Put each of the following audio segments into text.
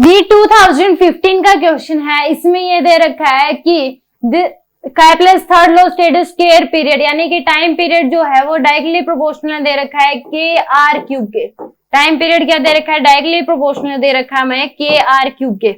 ये 2015 का क्वेश्चन है। इसमें ये दे रखा है कि Kepler's third law state square period यानी कि टाइम पीरियड जो है वो डायरेक्टली प्रोपोर्शनल दे रखा है के आर क्यूब के। टाइम पीरियड क्या दे रखा है? डायरेक्टली प्रोपोर्शनल दे रखा है हमें के आर क्यूब के।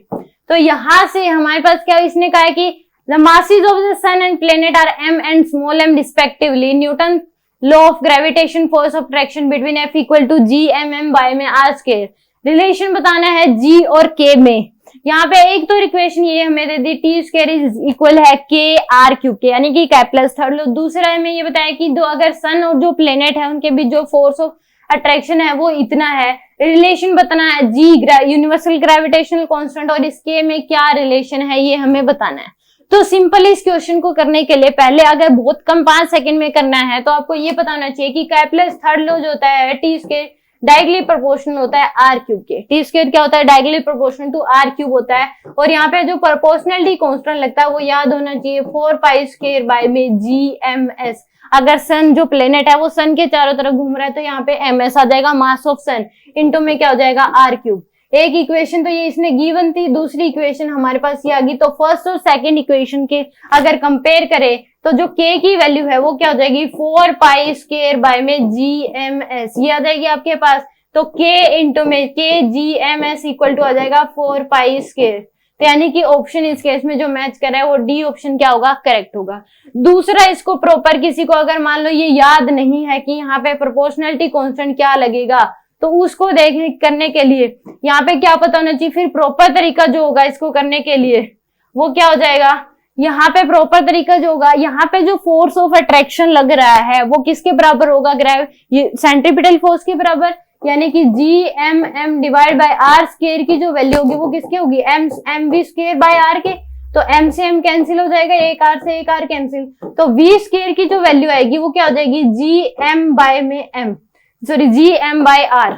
तो यहां से हमारे पास क्या इसने कहा है कि the masses of the sun and planet are m and small m respectively. Newton law of gravitation force of attraction between F equal to G M M by में आर स्क्वायर। रिलेशन बताना है G और K में। यहाँ पे एक तो equation ये हमें दे दी टी स्क्वायर इज इक्वल है के आर क्यूब के यानी कि कैपलेस थर्ड लॉ। दूसरा हमें ये बताया कि दो अगर सन और जो प्लेनेट है उनके बीच जो फोर्स ऑफ अट्रैक्शन है वो इतना है। रिलेशन बताना है जी यूनिवर्सल ग्रेविटेशनल कांस्टेंट और इसके में क्या रिलेशन है ये हमें बताना है। तो सिंपल इस क्वेश्चन को करने के लिए पहले अगर बहुत कम 5 सेकंड में करना है तो आपको ये पता होना चाहिए कि कैपलेस थर्ड लॉ जो होता है टी स्क्वायर डायरेक्टली प्रोपोर्शनल होता है आर क्यूब के। टी स्क्वायर क्या होता है? Directly proportional to r cube होता है। और यहाँ पे जो प्रोपोर्शनलिटी कांस्टेंट लगता है वो याद होना चाहिए 4 पाई स्क्वायर बाय में जी एम एस। अगर सन जो प्लेनेट है वो सन के चारों तरफ घूम रहा है तो यहाँ पे एम एस आ जाएगा मास ऑफ सन इनटू में क्या हो जाएगा आर क्यूब। एक इक्वेशन तो ये इसने गिवन थी, दूसरी इक्वेशन हमारे पास ये आ गई। तो फर्स्ट और सेकंड इक्वेशन के अगर कंपेयर करें तो जो k की वैल्यू है वो क्या हो जाएगी 4 पाई स्क्वायर बाय में जी एम एस ये आ जाएगी आपके पास। तो k इंटू में के G M S equal to आ जाएगा 4 पाई स्क्वायर। तो यानी कि ऑप्शन इस केस में जो मैच कर रहा है वो डी ऑप्शन क्या होगा? करेक्ट होगा। दूसरा इसको प्रॉपर किसी को अगर मान लो ये याद नहीं है कि यहाँ पे प्रोपोर्शनलिटी कांस्टेंट क्या लगेगा तो उसको देखने करने के लिए यहाँ पे क्या पता होना चाहिए फिर प्रॉपर तरीका जो होगा इसको करने के लिए वो क्या हो जाएगा। यहाँ पे प्रॉपर तरीका जो होगा यहाँ पे जो फोर्स ऑफ अट्रैक्शन लग रहा है वो किसके बराबर होगा? ये सेंट्रीपिटल फोर्स के बराबर यानी कि G M M divide by r square की जो वैल्यू होगी वो किसके होगी? M v square by r के। तो एम से एम कैंसिल हो जाएगा, एक आर से एक आर कैंसिल। तो वी स्क्वायर की जो वैल्यू आएगी वो क्या हो जाएगी? जी एम बाय में M sorry G M by r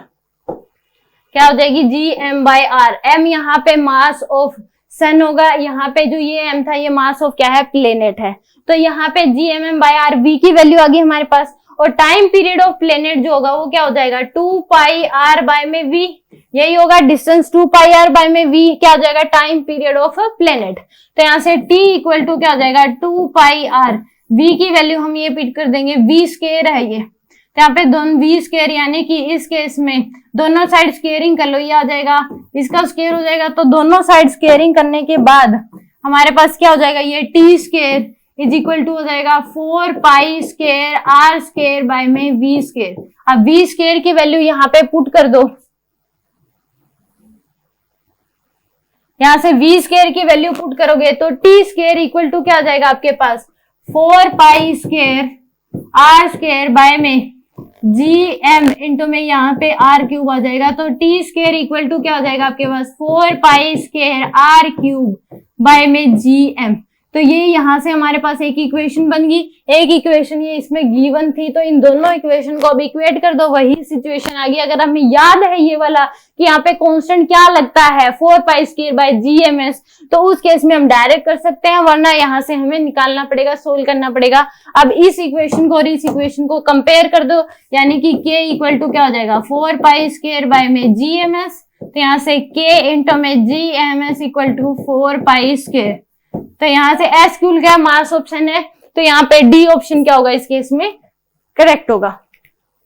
क्या हो जाएगी? G M by r. M यहाँ पे मास ऑफ सन होगा, यहाँ पे जो ये एम था ये मास ऑफ क्या है? प्लेनेट है। तो यहाँ पे G M M by r v की वैल्यू आ गई हमारे पास। और टाइम पीरियड ऑफ प्लेनेट जो होगा वो क्या हो जाएगा? 2 पाई आर बाय में वी। यही होगा डिस्टेंस 2 पाई आर बाय में वी क्या हो जाएगा? Time period of planet. तो यहाँ से टी इक्वल टू क्या हो जाएगा? 2 पाई आर। वी की वैल्यू हम ये पिट कर देंगे, वी स्क्वायर है ये। तो यहाँ पे दोनों वी स्क्वायर यानी कि इस केस में दोनों साइड स्क्वेयरिंग कर लो, ये आ जाएगा, इसका स्क्वायर हो जाएगा। तो दोनों साइड स्क्वेयरिंग करने के बाद हमारे पास क्या हो जाएगा? ये T square is equal to हो जाएगा 4 pi square r square by में वी स्क्वायर। अब वी स्क्वायर की वैल्यू यहाँ पे पुट कर दो, यहाँ से वी स्क्वायर की वैल्यू पुट करोगे तो टी स्क्वायर इक्वल टू क्या आ जाएगा आपके पास? 4 pi square r square by में जी एम इंटू में यहाँ पे आर क्यूब आ जाएगा। तो टी स्क्वायर इक्वल टू क्या हो जाएगा आपके पास? 4 pi square r cube by में जी एम। तो ये यहाँ से हमारे पास एक इक्वेशन बन गई। एक इक्वेशन ये इसमें गिवन थी तो इन दोनों इक्वेशन को अब इक्वेट कर दो, वही सिचुएशन आ गई। अगर हमें याद है ये वाला कि यहाँ पे कांस्टेंट क्या लगता है 4 pi square by G M S, तो उस केस में हम डायरेक्ट कर सकते हैं, वरना यहाँ से हमें निकालना पड़ेगा, सोल्व करना पड़ेगा। अब इस इक्वेशन को और इस इक्वेशन को कंपेयर कर दो यानी कि k इक्वल टू क्या हो जाएगा? 4 पाई स्क्वायर बाय में जी एम एस। तो यहाँ से k इंटू में G M S equal to 4 pi square. तो यहाँ से एस क्यूल क्या मास ऑप्शन है तो यहाँ पे डी ऑप्शन क्या होगा इस केस में? करेक्ट होगा।